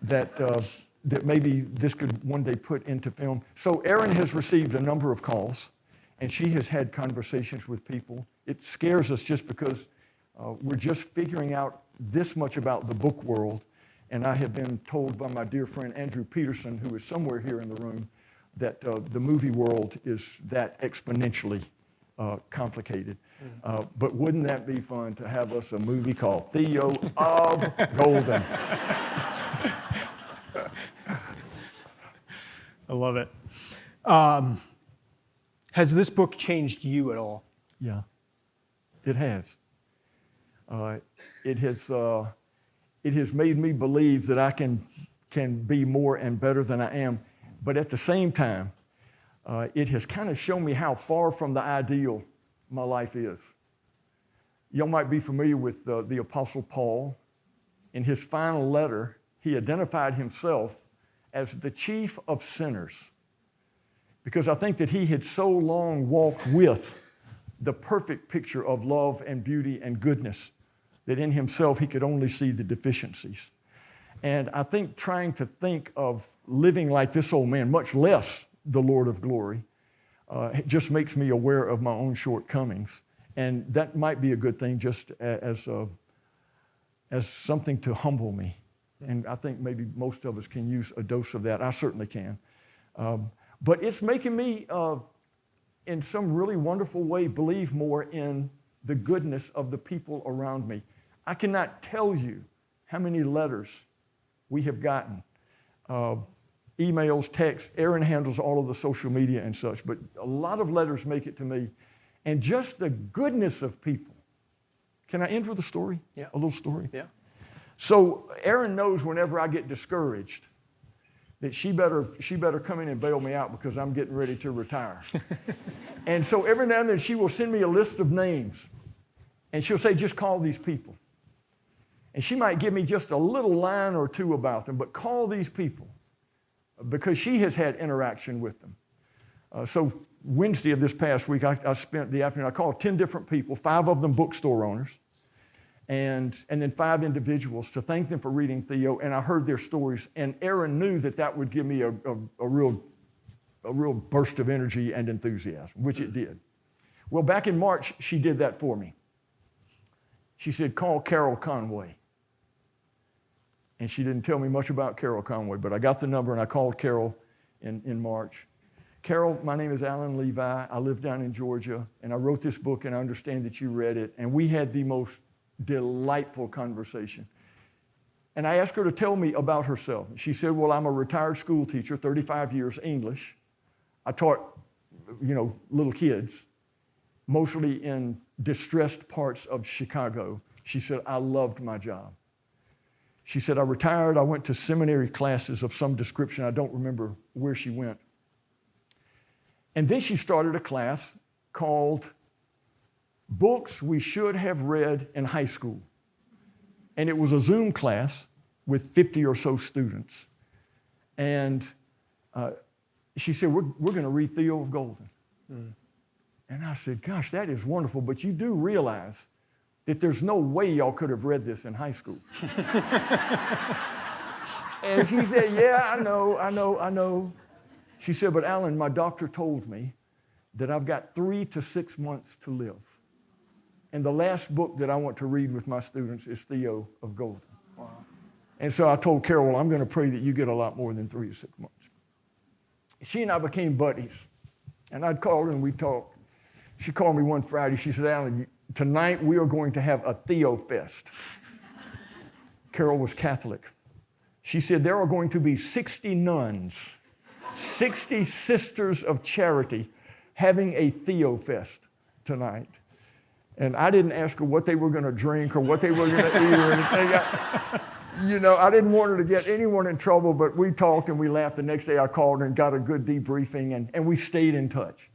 that maybe this could one day put into film. So Erin has received a number of calls, and she has had conversations with people. It scares us just because we're just figuring out this much about the book world. And I have been told by my dear friend Andrew Peterson, who is somewhere here in the room, that the movie world is that exponentially complicated. But wouldn't that be fun to have us a movie called Theo of Golden? I love it. Has this book changed you at all? Yeah, it has. It has made me believe that I can be more and better than I am. But at the same time, it has kind of shown me how far from the ideal my life is. Y'all might be familiar with the Apostle Paul. In his final letter, he identified himself as the chief of sinners, because I think that he had so long walked with the perfect picture of love and beauty and goodness that in himself he could only see the deficiencies. And I think trying to think of living like this old man, much less the Lord of glory, it just makes me aware of my own shortcomings. And that might be a good thing, just as something to humble me. And I think maybe most of us can use a dose of that. I certainly can. But it's making me, in some really wonderful way, believe more in the goodness of the people around me. I cannot tell you how many letters we have gotten, emails, texts. Erin handles all of the social media and such, but a lot of letters make it to me. And just the goodness of people. Can I end with a story? Yeah. A little story? Yeah. So Erin knows whenever I get discouraged that she better come in and bail me out because I'm getting ready to retire. And so every now and then she will send me a list of names, and she'll say, just call these people. And she might give me just a little line or two about them, but call these people, because she has had interaction with them. So Wednesday of this past week, I spent the afternoon, I called 10 different people, 5 of them bookstore owners, and then 5 individuals to thank them for reading Theo, and I heard their stories, and Erin knew that would give me a real burst of energy and enthusiasm, which it did. Well, back in March, she did that for me. She said, call Carol Conway. And she didn't tell me much about Carol Conway, but I got the number and I called Carol in March. Carol, my name is Alan Levi. I live down in Georgia, and I wrote this book, and I understand that you read it, and we had the most delightful conversation. And I asked her to tell me about herself. She said, well, I'm a retired school teacher, 35 years English. I taught, little kids, mostly in distressed parts of Chicago. She said, I loved my job. She said, I retired. I went to seminary classes of some description. I don't remember where she went. And then she started a class called Books We Should Have Read in High School. And it was a Zoom class with 50 or so students. And she said, we're going to read Theo of Golden. And I said, gosh, that is wonderful, but you do realize that there's no way y'all could have read this in high school. And she said, yeah, I know. She said, but Alan, my doctor told me that I've got 3 to 6 months to live. And the last book that I want to read with my students is Theo of Golden. Wow. And so I told Carol, well, I'm going to pray that you get a lot more than 3 to 6 months. She and I became buddies. And I'd call her and we'd talk. She called me one Friday. She said, Alan, tonight we are going to have a Theo Fest. Carol was Catholic. She said, there are going to be 60 nuns, 60 sisters of charity having a Theo Fest tonight. And I didn't ask her what they were going to drink or what they were going to eat or anything. I didn't want her to get anyone in trouble, but we talked and we laughed. The next day I called her and got a good debriefing, and we stayed in touch.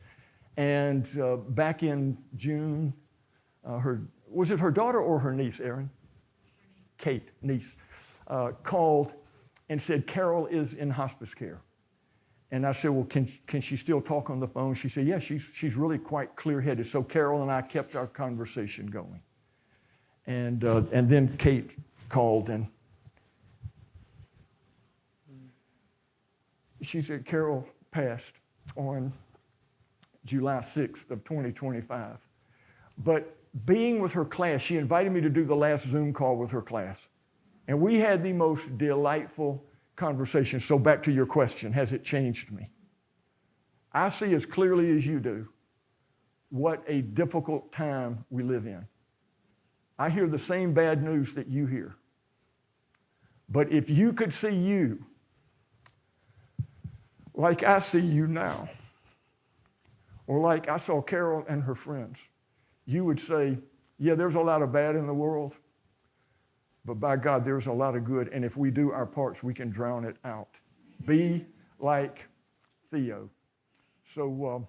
And back in June, was it her daughter or her niece, Aaron? Kate, niece, called and said, Carol is in hospice care. And I said, well, can she still talk on the phone? She said, yeah, she's really quite clear-headed. So Carol and I kept our conversation going. And then Kate called and she said, Carol passed on July 6th of 2025. But being with her class, she invited me to do the last Zoom call with her class. And we had the most delightful conversation. So back to your question, has it changed me? I see as clearly as you do what a difficult time we live in. I hear the same bad news that you hear. But if you could see you like I see you now, or like I saw Carol and her friends, you would say, yeah, there's a lot of bad in the world, but by God, there's a lot of good, and if we do our parts, we can drown it out. Be like Theo. So,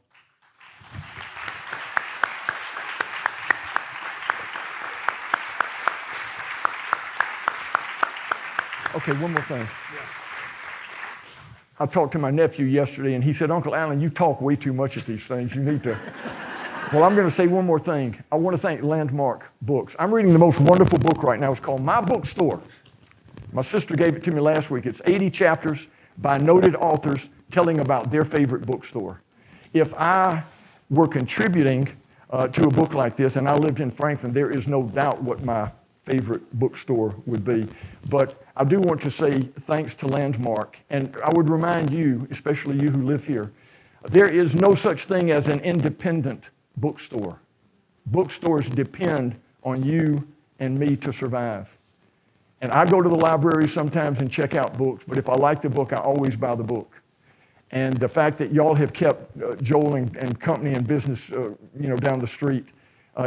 okay, one more thing. Yeah. I talked to my nephew yesterday, and he said, Uncle Alan, you talk way too much at these things. You need to. Well, I'm going to say one more thing. I want to thank Landmark Books. I'm reading the most wonderful book right now. It's called My Bookstore. My sister gave it to me last week. It's 80 chapters by noted authors telling about their favorite bookstore. If I were contributing to a book like this, and I lived in Franklin, there is no doubt what my favorite bookstore would be. But I do want to say thanks to Landmark, and I would remind you, especially you who live here, there is no such thing as an independent bookstore. Bookstores depend on you and me to survive. And I go to the library sometimes and check out books, but if I like the book, I always buy the book. And the fact that y'all have kept Joel and company and business down the street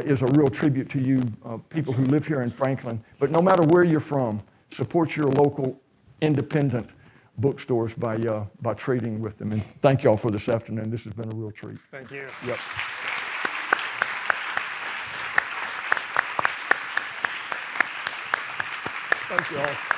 is a real tribute to you, people who live here in Franklin. But no matter where you're from, support your local independent bookstores by trading with them. And thank y'all for this afternoon. This has been a real treat. Thank you. Yep. Thank you all.